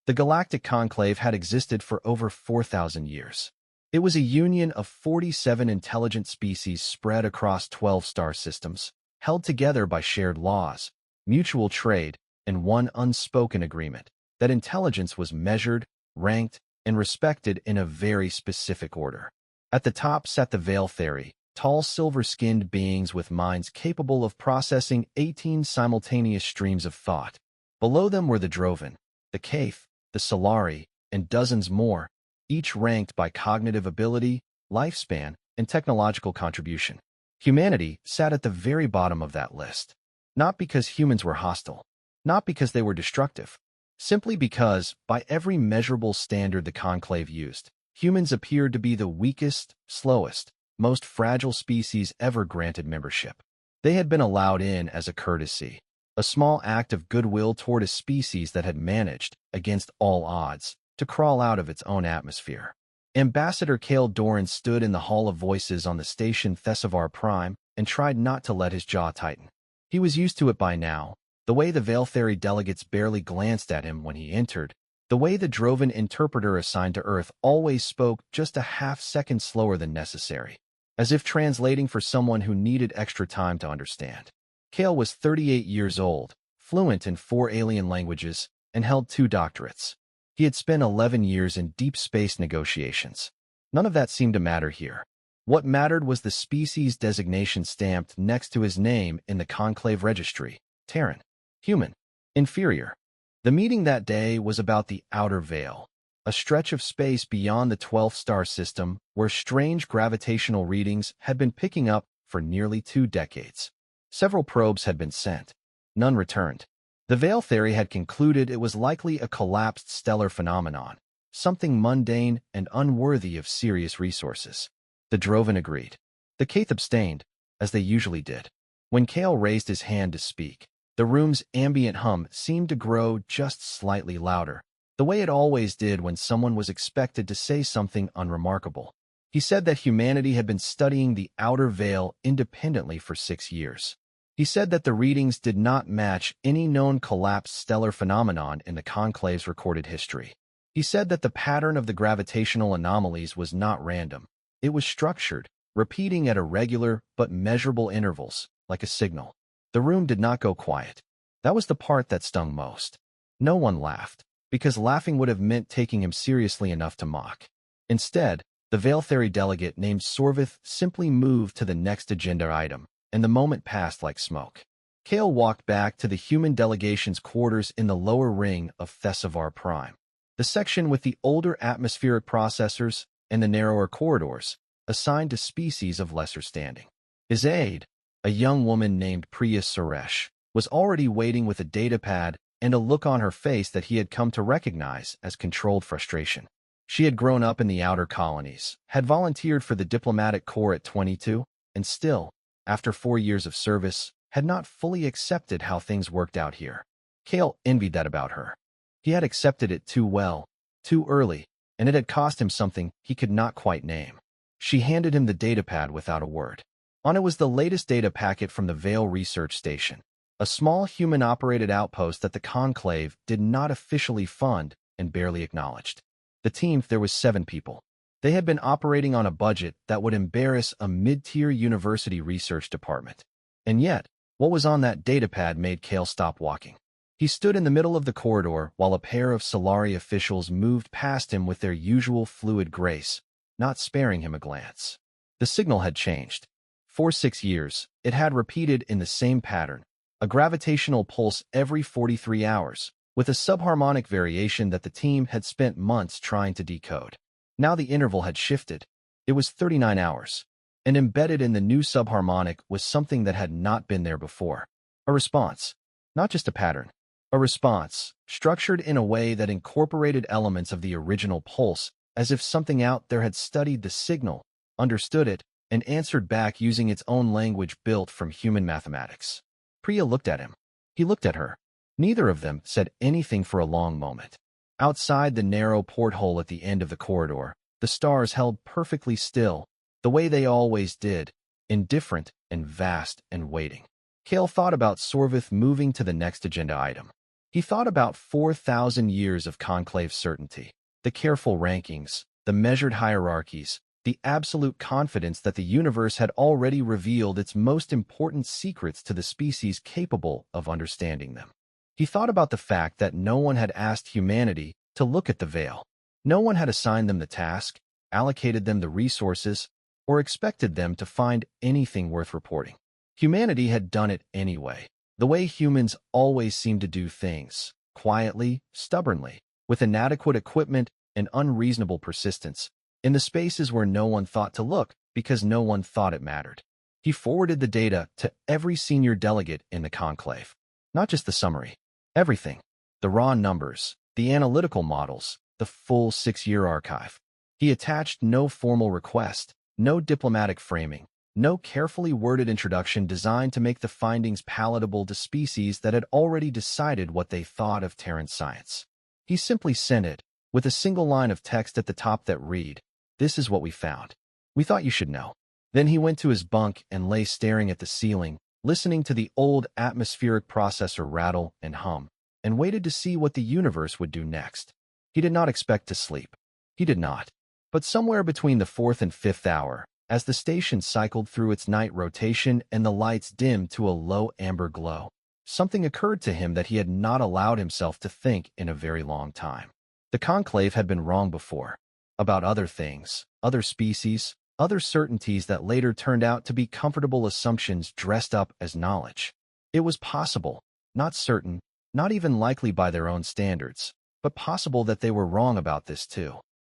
The galactic conclave had existed for over 4,000 years. It was a union of 47 intelligent species spread across 12 star systems, held together by shared laws, mutual trade, and one unspoken agreement that intelligence was measured, ranked, and respected in a very specific order. At the top sat the Veil Theory, tall silver-skinned beings with minds capable of processing 18 simultaneous streams of thought. Below them were the Droven, the Kaith, the Solari, and dozens more, each ranked by cognitive ability, lifespan, and technological contribution. Humanity sat at the very bottom of that list. Not because humans were hostile, not because they were destructive, simply because, by every measurable standard the Conclave used, humans appeared to be the weakest, slowest, most fragile species ever granted membership. They had been allowed in as a courtesy, a small act of goodwill toward a species that had managed, against all odds, to crawl out of its own atmosphere. Ambassador Kale Doran stood in the Hall of Voices on the station Thessavar Prime and tried not to let his jaw tighten. He was used to it by now, the way the Veil Theory delegates barely glanced at him when he entered, the way the Droven interpreter assigned to Earth always spoke just a half-second slower than necessary, as if translating for someone who needed extra time to understand. Kale was 38 years old, fluent in 4 alien languages, and held 2 doctorates. He had spent 11 years in deep space negotiations. None of that seemed to matter here. What mattered was the species designation stamped next to his name in the Conclave Registry: Terran. Human. Inferior. The meeting that day was about the Outer Veil, a stretch of space beyond the 12th star system where strange gravitational readings had been picking up for nearly 2 decades. Several probes had been sent. None returned. The Veil Theory had concluded it was likely a collapsed stellar phenomenon, something mundane and unworthy of serious resources. The Droven agreed. The Kaith abstained, as they usually did. When Kale raised his hand to speak, the room's ambient hum seemed to grow just slightly louder, the way it always did when someone was expected to say something unremarkable. He said that humanity had been studying the Outer Veil independently for 6 years. He said that the readings did not match any known collapsed stellar phenomenon in the Conclave's recorded history. He said that the pattern of the gravitational anomalies was not random. It was structured, repeating at irregular but measurable intervals, like a signal. The room did not go quiet. That was the part that stung most. No one laughed, because laughing would have meant taking him seriously enough to mock. Instead, the Veil Theory delegate named Sorvith simply moved to the next agenda item, and the moment passed like smoke. Kale walked back to the human delegation's quarters in the lower ring of Thessavar Prime, the section with the older atmospheric processors and the narrower corridors, assigned to species of lesser standing. His aide, a young woman named Priya Suresh, was already waiting with a datapad and a look on her face that he had come to recognize as controlled frustration. She had grown up in the outer colonies, had volunteered for the diplomatic corps at 22, and still, after 4 years of service, had not fully accepted how things worked out here. Kale envied that about her. He had accepted it too well, too early, and it had cost him something he could not quite name. She handed him the datapad without a word. On it was the latest data packet from the Veil Research Station, a small human-operated outpost that the Conclave did not officially fund and barely acknowledged. The team, there was 7 people. They had been operating on a budget that would embarrass a mid-tier university research department. And yet, what was on that datapad made Kale stop walking. He stood in the middle of the corridor while a pair of Solari officials moved past him with their usual fluid grace, not sparing him a glance. The signal had changed. For 6 years, it had repeated in the same pattern, a gravitational pulse every 43 hours, with a subharmonic variation that the team had spent months trying to decode. Now the interval had shifted. It was 39 hours, and embedded in the new subharmonic was something that had not been there before. A response, not just a pattern. A response, structured in a way that incorporated elements of the original pulse, as if something out there had studied the signal, understood it, and answered back using its own language built from human mathematics. Priya looked at him. He looked at her. Neither of them said anything for a long moment. Outside the narrow porthole at the end of the corridor, the stars held perfectly still, the way they always did, indifferent and vast and waiting. Kale thought about Sorvith moving to the next agenda item. He thought about 4,000 years of conclave certainty, the careful rankings, the measured hierarchies, the absolute confidence that the universe had already revealed its most important secrets to the species capable of understanding them. He thought about the fact that no one had asked humanity to look at the veil. No one had assigned them the task, allocated them the resources, or expected them to find anything worth reporting. Humanity had done it anyway, the way humans always seem to do things, quietly, stubbornly, with inadequate equipment and unreasonable persistence, in the spaces where no one thought to look because no one thought it mattered. He forwarded the data to every senior delegate in the conclave. Not just the summary. Everything. The raw numbers, the analytical models, the full 6-year archive. He attached no formal request, no diplomatic framing, no carefully worded introduction designed to make the findings palatable to species that had already decided what they thought of Terran science. He simply sent it, with a single line of text at the top that read, "This is what we found. We thought you should know." Then he went to his bunk and lay staring at the ceiling, listening to the old atmospheric processor rattle and hum, and waited to see what the universe would do next. He did not expect to sleep. He did not. But somewhere between the 4th and 5th hour, as the station cycled through its night rotation and the lights dimmed to a low amber glow, something occurred to him that he had not allowed himself to think in a very long time. The conclave had been wrong before, about other things, other species, other certainties that later turned out to be comfortable assumptions dressed up as knowledge. It was possible, not certain, not even likely by their own standards, but possible that they were wrong about this too.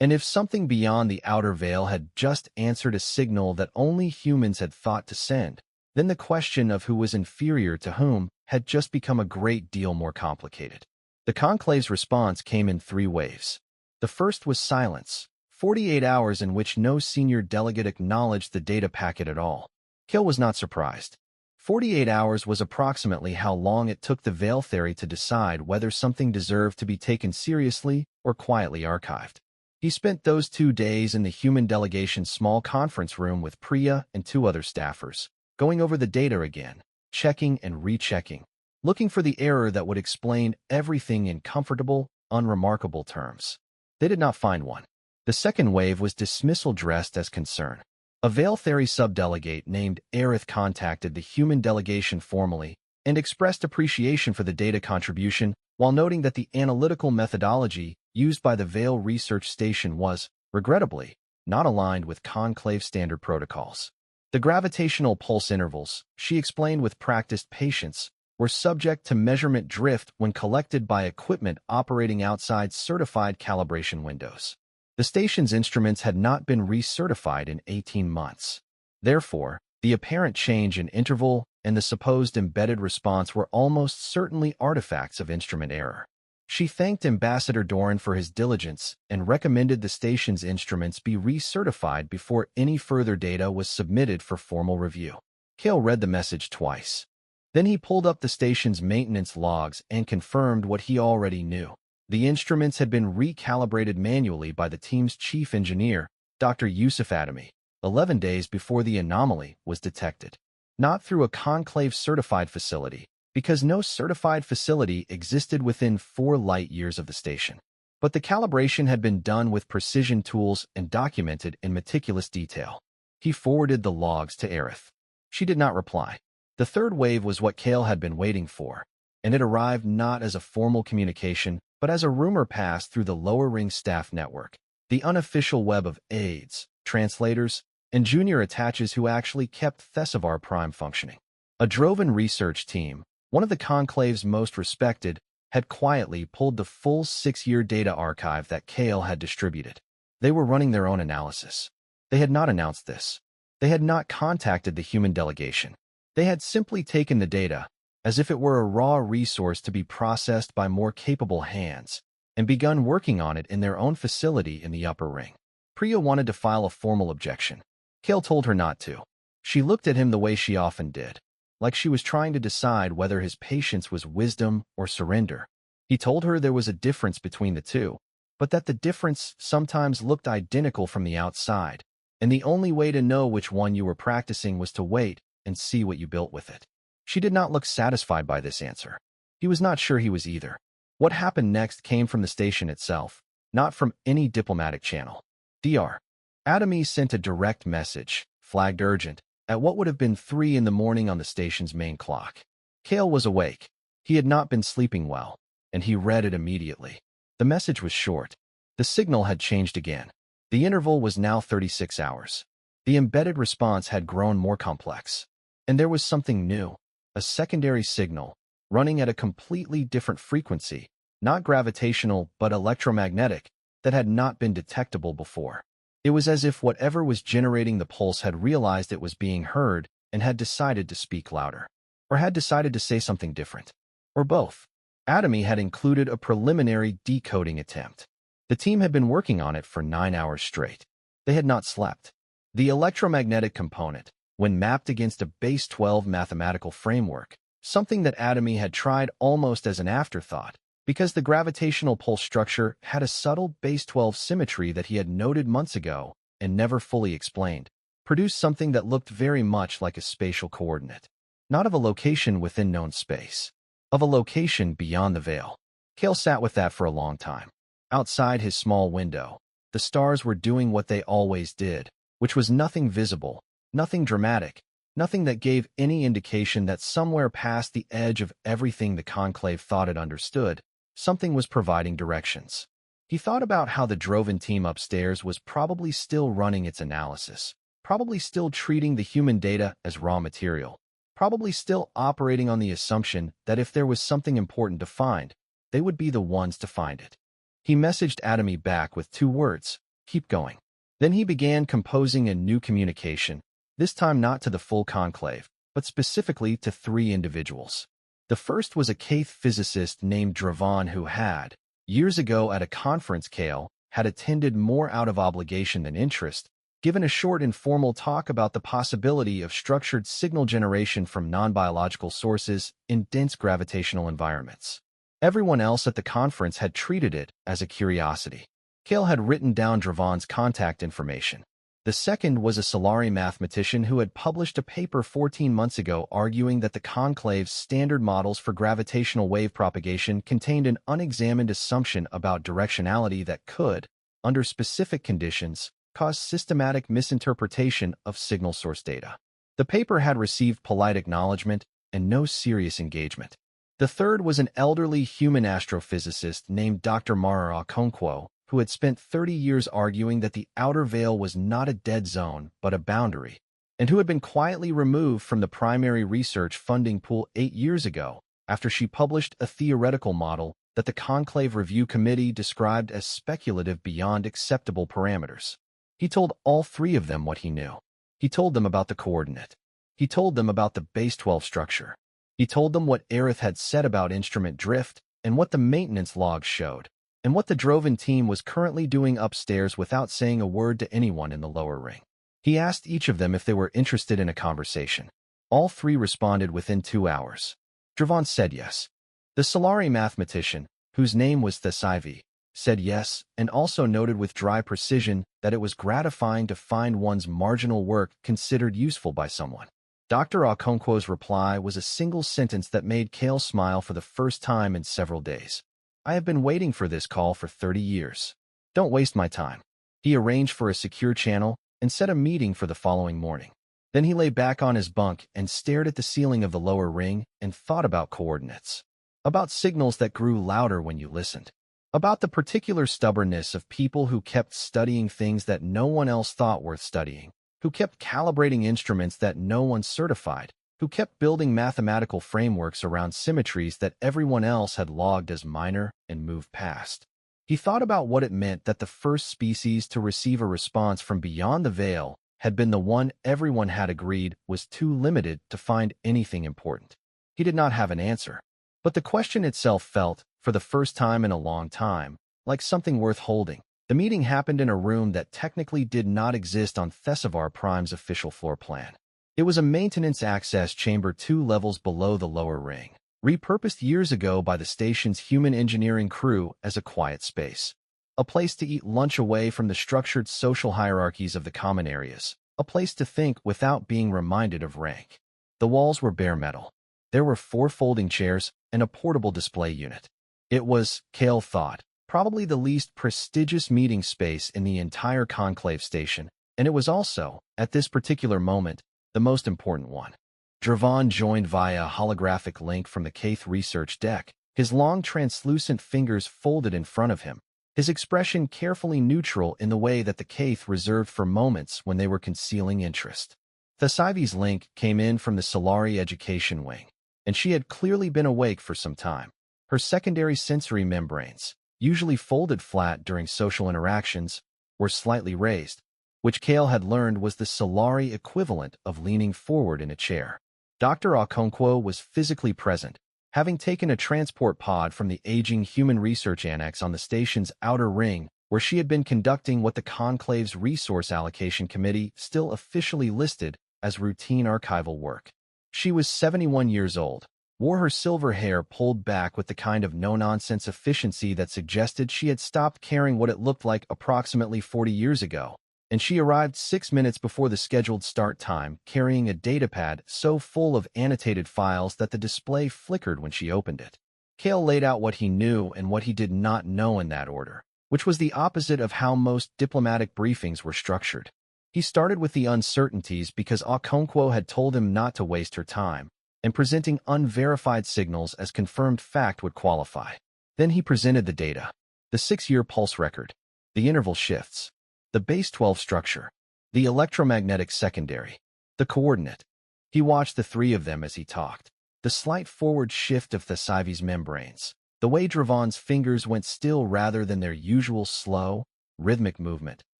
And if something beyond the outer veil had just answered a signal that only humans had thought to send, then the question of who was inferior to whom had just become a great deal more complicated. The conclave's response came in 3 waves. The first was silence, 48 hours in which no senior delegate acknowledged the data packet at all. Kill was not surprised. 48 hours was approximately how long it took the veil theory to decide whether something deserved to be taken seriously or quietly archived. He spent those 2 days in the human delegation's small conference room with Priya and 2 other staffers, going over the data again, checking and rechecking, looking for the error that would explain everything in comfortable, unremarkable terms. They did not find one. The second wave was dismissal dressed as concern. A veil theory subdelegate named Aerith contacted the human delegation formally and expressed appreciation for the data contribution while noting that the analytical methodology used by the Veil Research Station was, regrettably, not aligned with conclave standard protocols. The gravitational pulse intervals, she explained with practiced patience, were subject to measurement drift when collected by equipment operating outside certified calibration windows. The station's instruments had not been recertified in 18 months. Therefore, the apparent change in interval and the supposed embedded response were almost certainly artifacts of instrument error. She thanked Ambassador Doran for his diligence and recommended the station's instruments be recertified before any further data was submitted for formal review. Kale read the message twice. Then he pulled up the station's maintenance logs and confirmed what he already knew. The instruments had been recalibrated manually by the team's chief engineer, Dr. Yusuf Adami, 11 days before the anomaly was detected. Not through a conclave-certified facility, because no certified facility existed within 4 light years of the station. But the calibration had been done with precision tools and documented in meticulous detail. He forwarded the logs to Aerith. She did not reply. The third wave was what Kale had been waiting for, and it arrived not as a formal communication, but as a rumor passed through the lower ring staff network, the unofficial web of aides, translators, and junior attaches who actually kept Thesavar Prime functioning. A Drovan research team, one of the conclave's most respected, had quietly pulled the full 6-year data archive that Kale had distributed. They were running their own analysis. They had not announced this. They had not contacted the human delegation. They had simply taken the data, as if it were a raw resource to be processed by more capable hands, and begun working on it in their own facility in the upper ring. Priya wanted to file a formal objection. Kale told her not to. She looked at him the way she often did, like she was trying to decide whether his patience was wisdom or surrender. He told her there was a difference between the two, but that the difference sometimes looked identical from the outside, and the only way to know which one you were practicing was to wait and see what you built with it. She did not look satisfied by this answer. He was not sure he was either. What happened next came from the station itself, not from any diplomatic channel. Dr. Adami sent a direct message, flagged urgent, at what would have been 3 in the morning on the station's main clock. Kale was awake. He had not been sleeping well, and he read it immediately. The message was short. The signal had changed again. The interval was now 36 hours. The embedded response had grown more complex. And there was something new, a secondary signal, running at a completely different frequency, not gravitational but electromagnetic, that had not been detectable before. It was as if whatever was generating the pulse had realized it was being heard and had decided to speak louder, or had decided to say something different, or both. Adami had included a preliminary decoding attempt. The team had been working on it for 9 hours straight. They had not slept. The electromagnetic component, when mapped against a base 12 mathematical framework, something that Adami had tried almost as an afterthought, because the gravitational pulse structure had a subtle base 12 symmetry that he had noted months ago and never fully explained, produced something that looked very much like a spatial coordinate, not of a location within known space, of a location beyond the veil. Kale sat with that for a long time. Outside his small window, the stars were doing what they always did, which was nothing visible, nothing dramatic, nothing that gave any indication that somewhere past the edge of everything the conclave thought it understood, something was providing directions. He thought about how the Droven team upstairs was probably still running its analysis, probably still treating the human data as raw material, probably still operating on the assumption that if there was something important to find, they would be the ones to find it. He messaged Adami back with 2 words, "Keep going." Then he began composing a new communication, this time not to the full conclave, but specifically to 3 individuals. The first was a Caith physicist named Dravan who had, years ago at a conference Kale had attended more out of obligation than interest, given a short informal talk about the possibility of structured signal generation from non-biological sources in dense gravitational environments. Everyone else at the conference had treated it as a curiosity. Kale had written down Dravan's contact information. The second was a Solari mathematician who had published a paper 14 months ago arguing that the conclave's standard models for gravitational wave propagation contained an unexamined assumption about directionality that could, under specific conditions, cause systematic misinterpretation of signal source data. The paper had received polite acknowledgement and no serious engagement. The third was an elderly human astrophysicist named Dr. Mara Okonkwo, who had spent 30 years arguing that the outer veil was not a dead zone but a boundary, and who had been quietly removed from the primary research funding pool 8 years ago after she published a theoretical model that the Conclave Review Committee described as speculative beyond acceptable parameters. He told all 3 of them what he knew. He told them about the coordinate. He told them about the base 12 structure. He told them what Aerith had said about instrument drift and what the maintenance logs showed, and what the Droven team was currently doing upstairs without saying a word to anyone in the lower ring. He asked each of them if they were interested in a conversation. All 3 responded within 2 hours. Dravan said yes. The Solari mathematician, whose name was Thesaivi, said yes, and also noted with dry precision that it was gratifying to find one's marginal work considered useful by someone. Dr. Okonkwo's reply was a single sentence that made Kale smile for the first time in several days. "I have been waiting for this call for 30 years. Don't waste my time." He arranged for a secure channel and set a meeting for the following morning. Then he lay back on his bunk and stared at the ceiling of the lower ring and thought about coordinates, about signals that grew louder when you listened, about the particular stubbornness of people who kept studying things that no one else thought worth studying, who kept calibrating instruments that no one certified, who kept building mathematical frameworks around symmetries that everyone else had logged as minor and moved past. He thought about what it meant that the first species to receive a response from beyond the veil had been the one everyone had agreed was too limited to find anything important. He did not have an answer, but the question itself felt, for the first time in a long time, like something worth holding. The meeting happened in a room that technically did not exist on Thesavar Prime's official floor plan. It was a maintenance access chamber 2 levels below the lower ring, repurposed years ago by the station's human engineering crew as a quiet space. A place to eat lunch away from the structured social hierarchies of the common areas. A place to think without being reminded of rank. The walls were bare metal. There were 4 folding chairs and a portable display unit. It was, Cale thought, probably the least prestigious meeting space in the entire conclave station, and it was also, at this particular moment, the most important one. Dravon joined via a holographic link from the Caith research deck, his long translucent fingers folded in front of him, his expression carefully neutral in the way that the Caith reserved for moments when they were concealing interest. Thasivi's link came in from the Solari Education Wing, and she had clearly been awake for some time. Her secondary sensory membranes, usually folded flat during social interactions, were slightly raised, which Cale had learned was the Solari equivalent of leaning forward in a chair. Dr. Okonkwo was physically present, having taken a transport pod from the aging Human Research Annex on the station's outer ring, where she had been conducting what the Conclave's Resource Allocation Committee still officially listed as routine archival work. She was 71 years old, wore her silver hair pulled back with the kind of no-nonsense efficiency that suggested she had stopped caring what it looked like approximately 40 years ago, and she arrived 6 minutes before the scheduled start time, carrying a datapad so full of annotated files that the display flickered when she opened it. Cale laid out what he knew and what he did not know in that order, which was the opposite of how most diplomatic briefings were structured. He started with the uncertainties because Okonkwo had told him not to waste her time, and presenting unverified signals as confirmed fact would qualify. Then he presented the data, the 6-year pulse record, the interval shifts, the base 12 structure, the electromagnetic secondary, the coordinate. He watched the 3 of them as he talked, the slight forward shift of Thasivi's membranes, the way Dravon's fingers went still rather than their usual slow, rhythmic movement,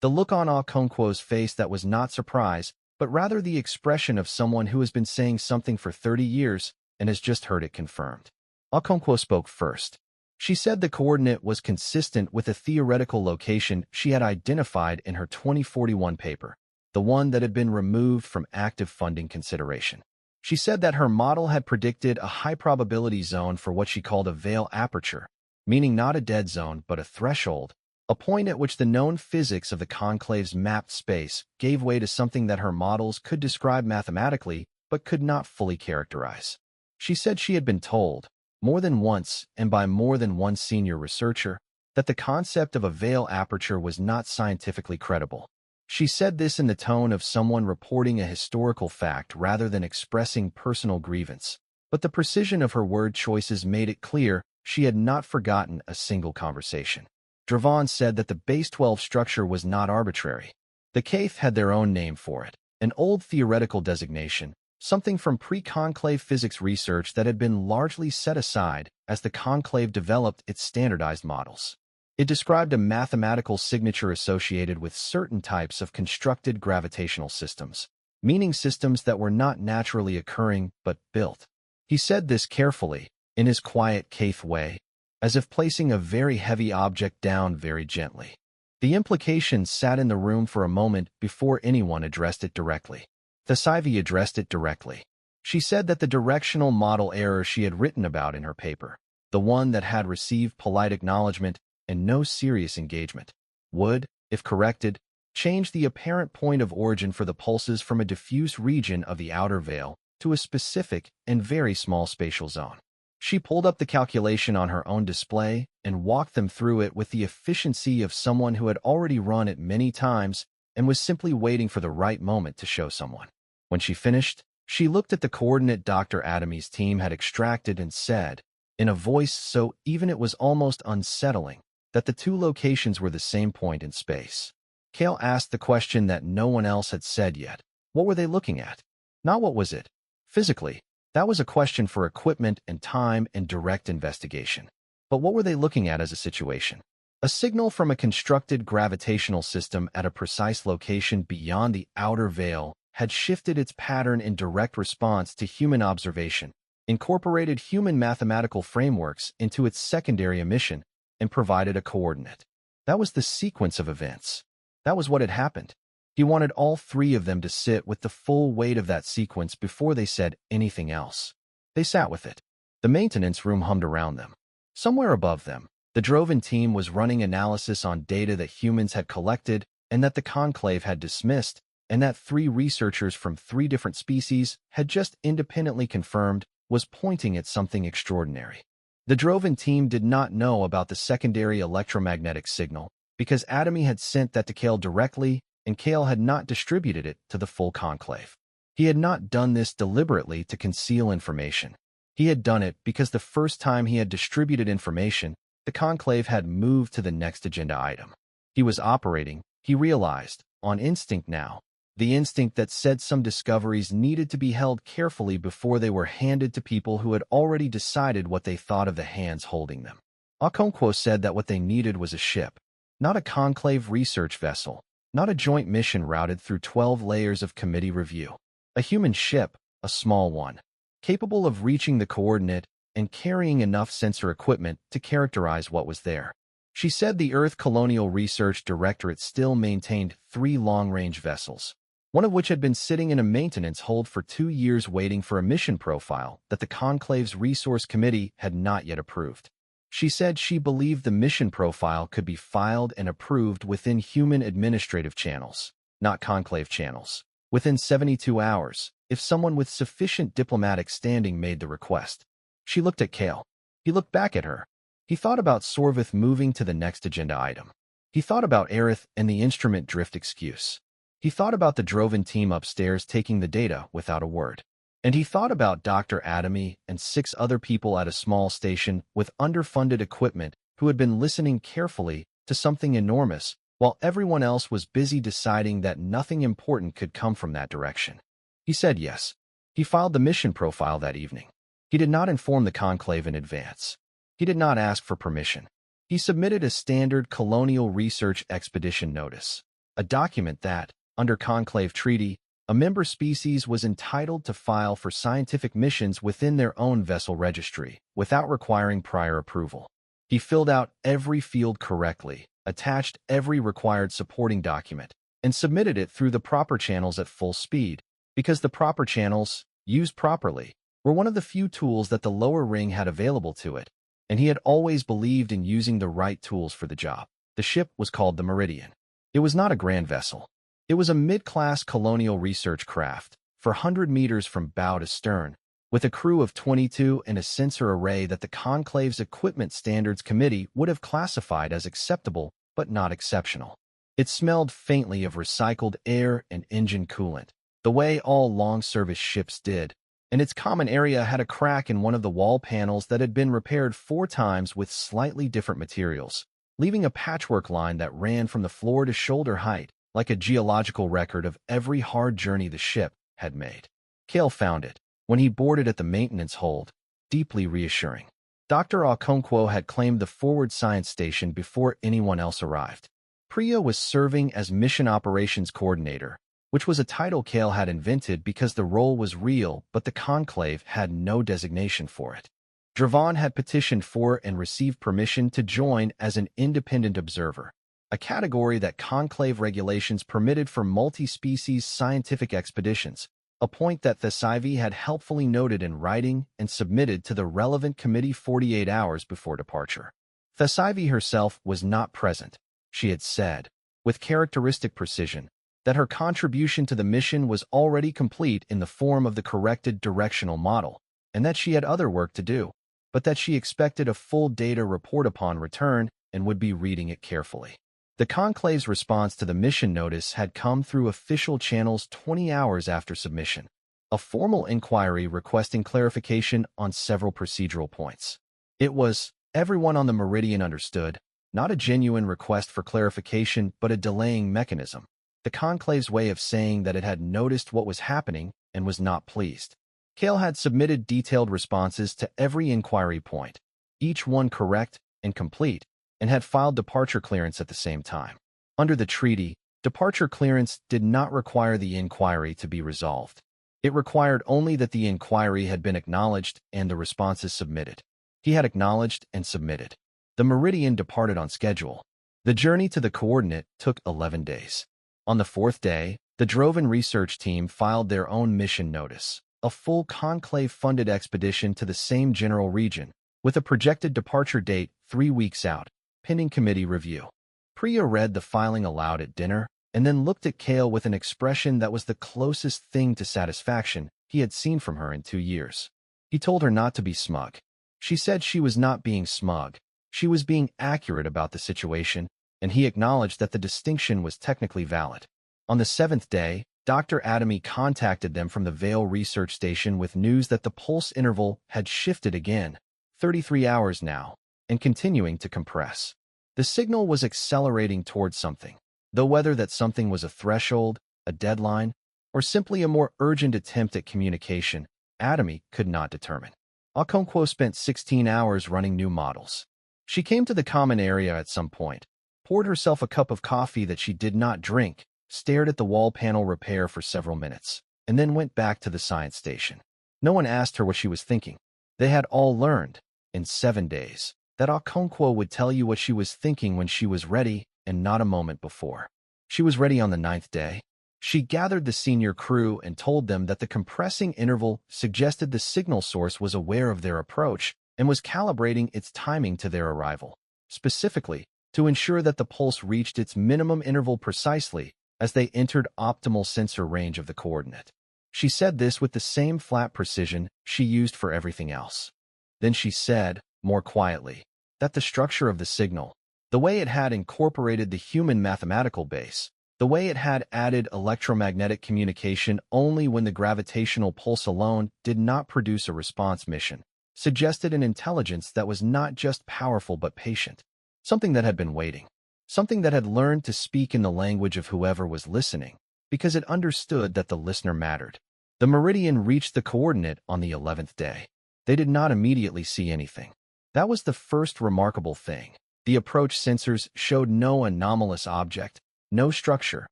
the look on Okonkwo's face that was not surprise, but rather the expression of someone who has been saying something for 30 years and has just heard it confirmed. Okonkwo spoke first. She said the coordinate was consistent with a theoretical location she had identified in her 2041 paper, the one that had been removed from active funding consideration. She said that her model had predicted a high-probability zone for what she called a veil aperture, meaning not a dead zone but a threshold, a point at which the known physics of the conclave's mapped space gave way to something that her models could describe mathematically but could not fully characterize. She said she had been told, more than once and by more than one senior researcher, that the concept of a veil aperture was not scientifically credible. She said this in the tone of someone reporting a historical fact rather than expressing personal grievance, but the precision of her word choices made it clear she had not forgotten a single conversation. Dravon said that the base 12 structure was not arbitrary. The Caith had their own name for it, an old theoretical designation, something from pre-conclave physics research that had been largely set aside as the conclave developed its standardized models. It described a mathematical signature associated with certain types of constructed gravitational systems, meaning systems that were not naturally occurring but built. He said this carefully, in his quiet Caith way, as if placing a very heavy object down very gently. The implication sat in the room for a moment before anyone addressed it directly. Thasivi addressed it directly. She said that the directional model error she had written about in her paper, the one that had received polite acknowledgement and no serious engagement, would, if corrected, change the apparent point of origin for the pulses from a diffuse region of the outer veil to a specific and very small spatial zone. She pulled up the calculation on her own display and walked them through it with the efficiency of someone who had already run it many times and was simply waiting for the right moment to show someone. When she finished, she looked at the coordinate Dr. Adamy's team had extracted and said, in a voice so even it was almost unsettling, that the 2 locations were the same point in space. Cale asked the question that no one else had said yet. What were they looking at? Not what was it? Physically, that was a question for equipment and time and direct investigation. But what were they looking at as a situation? A signal from a constructed gravitational system at a precise location beyond the outer veil had shifted its pattern in direct response to human observation, incorporated human mathematical frameworks into its secondary emission, and provided a coordinate. That was the sequence of events. That was what had happened. He wanted all 3 of them to sit with the full weight of that sequence before they said anything else. They sat with it. The maintenance room hummed around them. Somewhere above them, the Droven team was running analysis on data that humans had collected and that the Conclave had dismissed, and that 3 researchers from 3 different species had just independently confirmed was pointing at something extraordinary. The Drovan team did not know about the secondary electromagnetic signal because Atomy had sent that to Kale directly, and Kale had not distributed it to the full conclave. He had not done this deliberately to conceal information. He had done it because the first time he had distributed information, the conclave had moved to the next agenda item. He was operating, he realized, on instinct now, the instinct that said some discoveries needed to be held carefully before they were handed to people who had already decided what they thought of the hands holding them. Okonkwo said that what they needed was a ship, not a conclave research vessel, not a joint mission routed through 12 layers of committee review. A human ship, a small one, capable of reaching the coordinate and carrying enough sensor equipment to characterize what was there. She said the Earth Colonial Research Directorate still maintained 3 long-range vessels, one of which had been sitting in a maintenance hold for 2 years waiting for a mission profile that the Conclave's Resource Committee had not yet approved. She said she believed the mission profile could be filed and approved within human administrative channels, not conclave channels, within 72 hours, if someone with sufficient diplomatic standing made the request. She looked at Kale. He looked back at her. He thought about Sorvith moving to the next agenda item. He thought about Aerith and the instrument drift excuse. He thought about the Drovan team upstairs taking the data without a word. And he thought about Dr. Atomy and 6 other people at a small station with underfunded equipment who had been listening carefully to something enormous while everyone else was busy deciding that nothing important could come from that direction. He said yes. He filed the mission profile that evening. He did not inform the conclave in advance. He did not ask for permission. He submitted a standard colonial research expedition notice, a document that, under conclave treaty, a member species was entitled to file for scientific missions within their own vessel registry, without requiring prior approval. He filled out every field correctly, attached every required supporting document, and submitted it through the proper channels at full speed, because the proper channels, used properly, were one of the few tools that the lower ring had available to it, and he had always believed in using the right tools for the job. The ship was called the Meridian. It was not a grand vessel. It was a mid-class colonial research craft, 400 meters from bow to stern, with a crew of 22 and a sensor array that the Conclave's Equipment Standards Committee would have classified as acceptable but not exceptional. It smelled faintly of recycled air and engine coolant, the way all long-service ships did, and its common area had a crack in one of the wall panels that had been repaired 4 times with slightly different materials, leaving a patchwork line that ran from the floor to shoulder height, like a geological record of every hard journey the ship had made. Kale found it, when he boarded at the maintenance hold, deeply reassuring. Dr. Okonkwo had claimed the forward science station before anyone else arrived. Priya was serving as Mission Operations Coordinator, which was a title Kale had invented because the role was real but the Conclave had no designation for it. Dravan had petitioned for and received permission to join as an independent observer, a category that conclave regulations permitted for multi-species scientific expeditions, a point that Thesaivi had helpfully noted in writing and submitted to the relevant committee 48 hours before departure. Thesaivi herself was not present. She had said, with characteristic precision, that her contribution to the mission was already complete in the form of the corrected directional model, and that she had other work to do, but that she expected a full data report upon return and would be reading it carefully. The Conclave's response to the mission notice had come through official channels 20 hours after submission, a formal inquiry requesting clarification on several procedural points. It was, everyone on the Meridian understood, not a genuine request for clarification but a delaying mechanism, the Conclave's way of saying that it had noticed what was happening and was not pleased. Kale had submitted detailed responses to every inquiry point, each one correct and complete, and had filed departure clearance at the same time. Under the treaty, departure clearance did not require the inquiry to be resolved. It required only that the inquiry had been acknowledged and the responses submitted. He had acknowledged and submitted. The Meridian departed on schedule. The journey to the coordinate took 11 days. On the 4th day, the Drovan research team filed their own mission notice, a full conclave-funded expedition to the same general region, with a projected departure date 3 weeks out, pending committee review. Priya read the filing aloud at dinner, and then looked at Kale with an expression that was the closest thing to satisfaction he had seen from her in 2 years. He told her not to be smug. She said she was not being smug. She was being accurate about the situation, and he acknowledged that the distinction was technically valid. On the seventh day, Dr. Adamy contacted them from the Vale Research Station with news that the pulse interval had shifted again, 33 hours now, and continuing to compress. The signal was accelerating towards something, though whether that something was a threshold, a deadline, or simply a more urgent attempt at communication, Adamy could not determine. Okonkwo spent 16 hours running new models. She came to the common area at some point, poured herself a cup of coffee that she did not drink, stared at the wall panel repair for several minutes, and then went back to the science station. No one asked her what she was thinking. They had all learned, in 7 days, that Okonkwo would tell you what she was thinking when she was ready and not a moment before. She was ready on the 9th day. She gathered the senior crew and told them that the compressing interval suggested the signal source was aware of their approach and was calibrating its timing to their arrival, specifically to ensure that the pulse reached its minimum interval precisely as they entered optimal sensor range of the coordinate. She said this with the same flat precision she used for everything else. Then she said, more quietly, that the structure of the signal, the way it had incorporated the human mathematical base, the way it had added electromagnetic communication only when the gravitational pulse alone did not produce a response mission, suggested an intelligence that was not just powerful but patient, something that had been waiting, something that had learned to speak in the language of whoever was listening, because it understood that the listener mattered. The meridian reached the coordinate on the 11th day. They did not immediately see anything. That was the first remarkable thing. The approach sensors showed no anomalous object, no structure,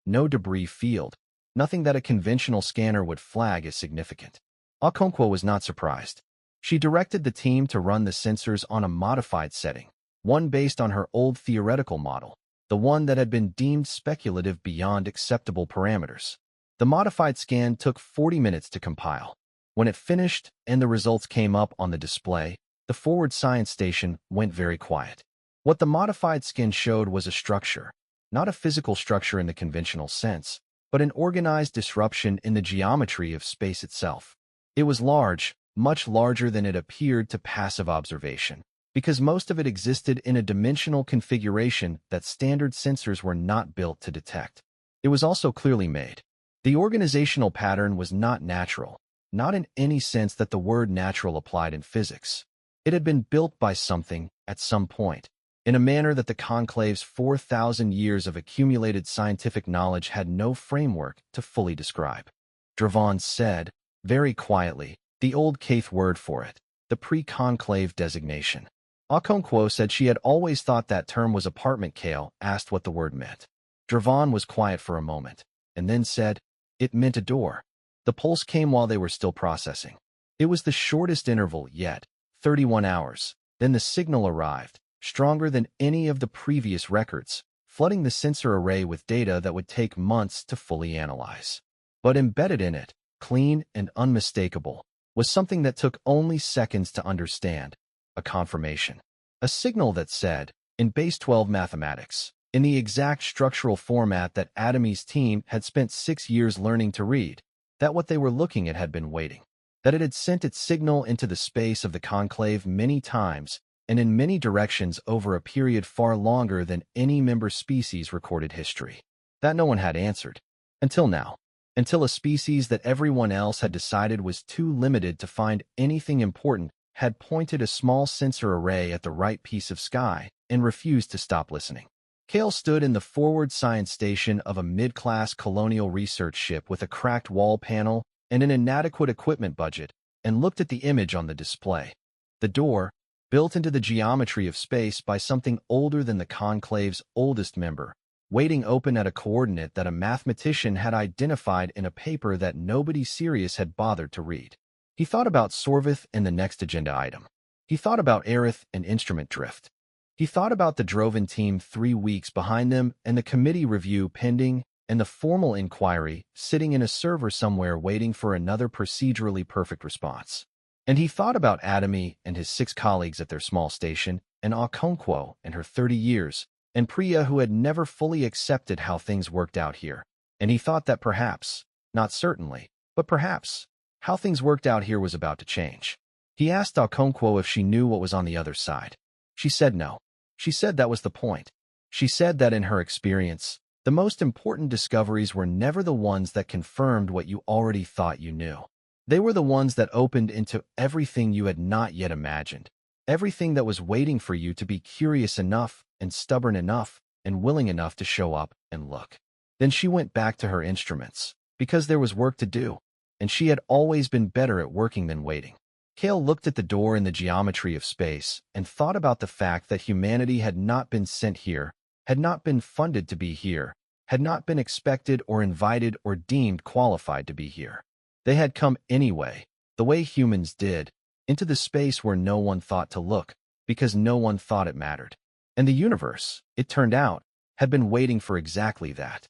no debris field, nothing that a conventional scanner would flag as significant. Okonkwo was not surprised. She directed the team to run the sensors on a modified setting, one based on her old theoretical model, the one that had been deemed speculative beyond acceptable parameters. The modified scan took 40 minutes to compile. When it finished and the results came up on the display, the forward science station went very quiet. What the modified scan showed was a structure, not a physical structure in the conventional sense, but an organized disruption in the geometry of space itself. It was large, much larger than it appeared to passive observation, because most of it existed in a dimensional configuration that standard sensors were not built to detect. It was also clearly made. The organizational pattern was not natural, not in any sense that the word natural applied in physics. It had been built by something, at some point, in a manner that the conclave's 4,000 years of accumulated scientific knowledge had no framework to fully describe. Dravon said, very quietly, the old Caith word for it, the pre-conclave designation. Okonkwo said she had always thought that term was apartment. Kale asked what the word meant. Dravon was quiet for a moment, and then said, it meant a door. The pulse came while they were still processing. It was the shortest interval yet, 31 hours. Then the signal arrived, stronger than any of the previous records, flooding the sensor array with data that would take months to fully analyze. But embedded in it, clean and unmistakable, was something that took only seconds to understand, a confirmation. A signal that said, in base 12 mathematics, in the exact structural format that Adamy's team had spent 6 years learning to read, that what they were looking at had been waiting, that it had sent its signal into the space of the conclave many times and in many directions over a period far longer than any member species recorded history. That no one had answered. Until now. Until a species that everyone else had decided was too limited to find anything important had pointed a small sensor array at the right piece of sky and refused to stop listening. Kale stood in the forward science station of a mid-class colonial research ship with a cracked wall panel and an inadequate equipment budget and looked at the image on the display. The door, built into the geometry of space by something older than the conclave's oldest member, waiting open at a coordinate that a mathematician had identified in a paper that nobody serious had bothered to read. He thought about Sorvith and the next agenda item. He thought about Aerith and instrument drift. He thought about the Droven team 3 weeks behind them and the committee review pending and the formal inquiry sitting in a server somewhere waiting for another procedurally perfect response. And he thought about Adamy and his 6 colleagues at their small station, and Okonkwo and her 30 years, and Priya who had never fully accepted how things worked out here. And he thought that perhaps, not certainly, but perhaps, how things worked out here was about to change. He asked Okonkwo if she knew what was on the other side. She said no. She said that was the point. She said that in her experience, the most important discoveries were never the ones that confirmed what you already thought you knew. They were the ones that opened into everything you had not yet imagined, everything that was waiting for you to be curious enough and stubborn enough and willing enough to show up and look. Then she went back to her instruments, because there was work to do, and she had always been better at working than waiting. Kale looked at the door in the geometry of space and thought about the fact that humanity had not been sent here, had not been funded to be here, had not been expected or invited or deemed qualified to be here. They had come anyway, the way humans did, into the space where no one thought to look, because no one thought it mattered. And the universe, it turned out, had been waiting for exactly that.